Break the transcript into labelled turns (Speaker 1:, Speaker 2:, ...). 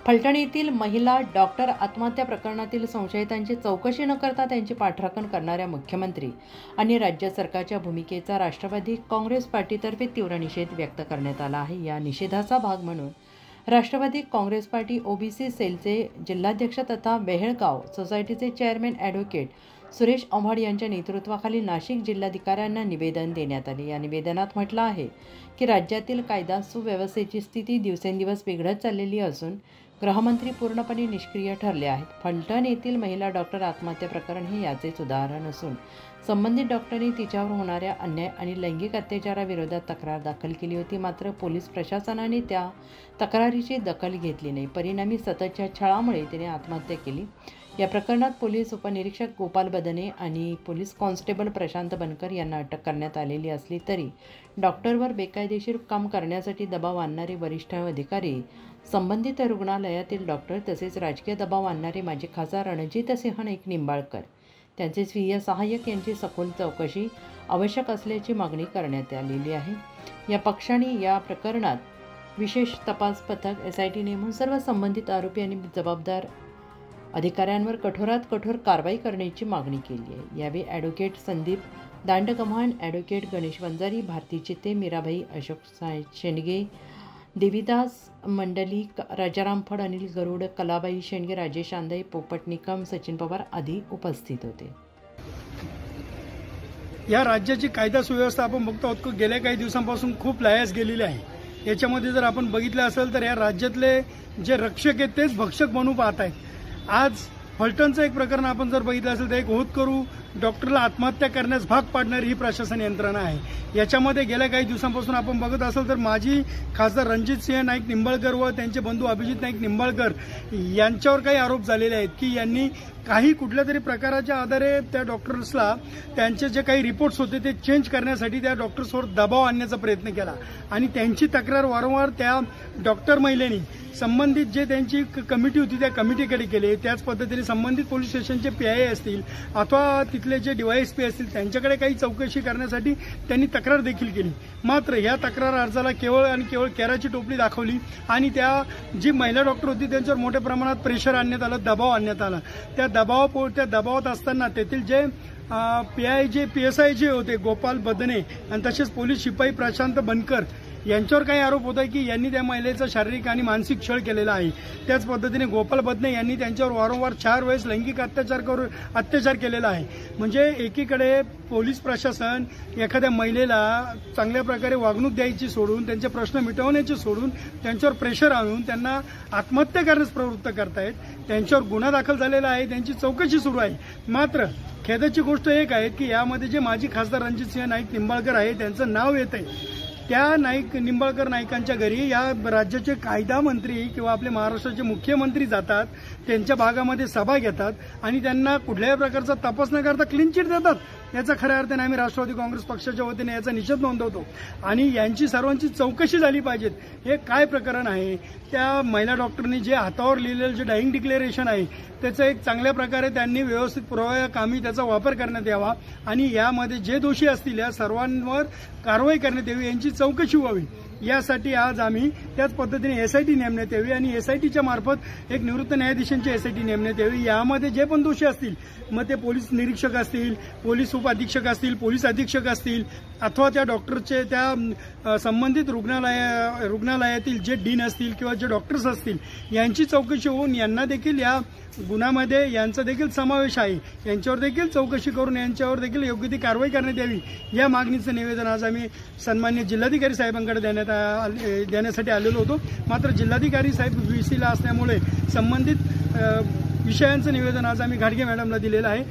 Speaker 1: फलटण येथील महिला डॉक्टर आत्महत्या प्रकरणातील संशयितांची चौकशी न करता त्यांची पाठराखण करणाऱ्या मुख्यमंत्री आणि राज्य सरकारच्या भूमिकेचा राष्ट्रवादी काँग्रेस पार्टीतर्फे तीव्र निषेध व्यक्त करण्यात आला आहे। या निषेधाचा भाग म्हणून राष्ट्रवादी काँग्रेस पार्टी ओबीसी सेलचे जिल्हाध्यक्ष तथा बेहळगाव सोसायटीचे चेअरमॅन ॲडव्होकेट सुरेश आव्हाड यांच्या नेतृत्वाखाली नाशिक जिल्हाधिकाऱ्यांना निवेदन देण्यात आले। या निवेदनात म्हटलं आहे की राज्यातील कायदा सुव्यवस्थेची स्थिती दिवसेंदिवस बिघडत चाललेली असून गृहमंत्री पूर्णपणे निष्क्रिय ठरले आहेत। फलटण येथील महिला डॉक्टर आत्महत्या प्रकरण हे याचेच उदाहरण असून संबंधित डॉक्टरने तिच्यावर होणाऱ्या अन्याय आणि लैंगिक अत्याचाराविरोधात तक्रार दाखल केली होती, मात्र पोलीस प्रशासनाने त्या तक्रारीची दखल घेतली नाही। परिणामी सततच्या छळामुळे तिने आत्महत्या केली। या प्रकरणात पोलीस उपनिरीक्षक गोपाल बदने आणि पोलीस कॉन्स्टेबल प्रशांत बनकर यांना अटक करण्यात आलेली असली तरी डॉक्टरवर बेकायदेशीर काम करण्यासाठी दबाव आणणारे वरिष्ठ अधिकारी, संबंधित रुग्णालयातील डॉक्टर तसेच राजकीय दबाव आणणारे माजी खासदार रणजितसिंह नाईक निंबाळकर त्यांचे स्वीय सहाय्यक यांची सखोल चौकशी आवश्यक असल्याची मागणी करण्यात आलेली आहे। या पक्षाने या प्रकरणात विशेष तपास पथक SIT नेमून सर्व संबंधित आरोपी आणि जबाबदार अधिकाऱ्यांवर कठोरात कठोर कारवाई करण्याची मागणी केली आहे। यावेळी ॲडव्होकेट संदीप दांडगव्हाण, ॲडव्होकेट गणेश वंजारी, भारती चित्ते, मीराबाई अशोक शेंडगे, देवीदास मंडली, राजाराम फड, अनिल गरुड, कलाबाई शेंडगे, राजेश आंदे, पोपट निकम, सचिन पवार आदी उपस्थित होते।
Speaker 2: या राज्याची कायदा सुव्यवस्था आपण बघतो आहोत की गेल्या काही दिवसांपासून खूप लायास गेलेली आहे। याच्यामध्ये जर आपण बघितलं असेल तर या राज्यातले जे रक्षक आहेत तेच भक्षक म्हणून पाहत आहेत। आज फलटणचं एक प्रकरण आपण जर बघितलं असेल तर एक होतकरू डॉक्टरला आत्महत्या करण्यास भाग पाडणारी ही प्रशासन यंत्रणा आहे। याच्यामध्ये गेल्या काही दिवसांपासून आपण बघत असेल तर माजी खासदार रणजितसिंह नाईक निंबाळकर व त्यांचे बंधू अभिजित नाईक निंबाळकर यांच्यावर काही आरोप झालेले आहेत की यांनी काही कुठल्या तरी प्रकाराच्या आधारे त्या डॉक्टर्सला त्यांचे जे काही रिपोर्ट्स होते ते चेंज करण्यासाठी त्या डॉक्टर्सवर दबाव आणण्याचा प्रयत्न केला आणि त्यांची तक्रार वारंवार त्या डॉक्टर महिलेनी संबंधित जे त्यांची कमिटी होती त्या कमिटीकडे केली। त्याच पद्धतीने संबंधित पोलीस स्टेशनचे PI असतील अथवा तिथले जे DYSP असतील त्यांच्याकडे काही चौकशी करण्यासाठी त्यांनी तक्रार देखील केली। मात्र या तक्रार अर्जाला केवळ आणि केवळ केराची टोपली दाखवली आणि त्या जी महिला डॉक्टर होती त्यांच्यावर मोठ्या प्रमाणात प्रेशर आणण्यात आलं, दबाव आणण्यात आला। त्या दबावात असताना तेथील जे PSI जे होते गोपाल बदने आणि तसेच पोलीस शिपाई प्रशांत बनकर यांच्यावर काही आरोप होत आहे की यांनी त्या महिलेचा शारीरिक आणि मानसिक छळ केलेला आहे। त्याच पद्धतीने गोपाल बदने यांनी त्यांच्यावर वारंवार 4 वेळेस लैंगिक अत्याचार केलेला आहे। म्हणजे एकीकडे पोलीस प्रशासन एखाद्या महिलेला चांगल्या प्रकारे वागणूक द्यायची सोडून त्यांचे प्रश्न मिटवण्याचे सोडून त्यांच्यावर प्रेशर आणून त्यांना आत्महत्या करण्यास प्रवृत्त करतायत। त्यांच्यावर गुन्हा दाखल झालेला आहे, त्यांची चौकशी सुरू आहे। मात्र खेदाची गोष्ट एक आहे की यामध्ये जे माजी खासदार रणजितसिंह नाईक निंबाळकर आहे त्यांचं नाव येत आहे। त्या निंबाळकर नाईकांच्या घरी या राज्याचे कायदा मंत्री किंवा आपले महाराष्ट्राचे मुख्यमंत्री जातात, त्यांच्या भागामध्ये सभा घेतात आणि त्यांना कुठल्याही प्रकारचा तपास न करता क्लीन चिट देतात। याचा खऱ्या अर्थाने आम्ही राष्ट्रवादी काँग्रेस पक्षाच्या वतीने याचा निषेध नोंदवतो आणि यांची सर्वांची चौकशी झाली पाहिजे। हे काय प्रकरण आहे? त्या महिला डॉक्टरनी जे हातावर लिहिलेलं जे डाईंग डिक्लेरेशन आहे त्याचं एक चांगल्या प्रकारे त्यांनी व्यवस्थित पुराव्याकामी त्याचा वापर करण्यात यावा आणि यामध्ये जे दोषी असतील या सर्वांवर कारवाई करण्यात यावी, यांची चौकशी व्हावी। यासाठी आज आम्ही त्याच पद्धतीने SIT नेमण्यात यावी आणि SITच्या मार्फत एक निवृत्त न्यायाधीशांची SIT नेमण्यात यावी। यामध्ये जे पण दोषी असतील मग ते पोलीस निरीक्षक असतील, पोलीस उपअधीक्षक असतील, पोलीस अधीक्षक असतील अथवा त्या डॉक्टरचे त्या संबंधित रुग्णालयातील जे डीन असतील किंवा जे डॉक्टर्स असतील यांची चौकशी होऊन यांना देखील या गुन्ह्यामध्ये यांचा देखील समावेश आहे, यांच्यावर देखील चौकशी करून यांच्यावर देखील योग्य ती कारवाई करण्यात यावी। या मागणीचं निवेदन आज आम्ही सन्माननीय जिल्हाधिकारी साहेबांकडे देण्यासाठी आलेलो होतो। मात्र जिल्हाधिकारी साहेब VC ला असल्यामुळे संबंधित विषयांचं निवेदन आज आम्ही घाडगे मॅडमला दिलेलं आहे।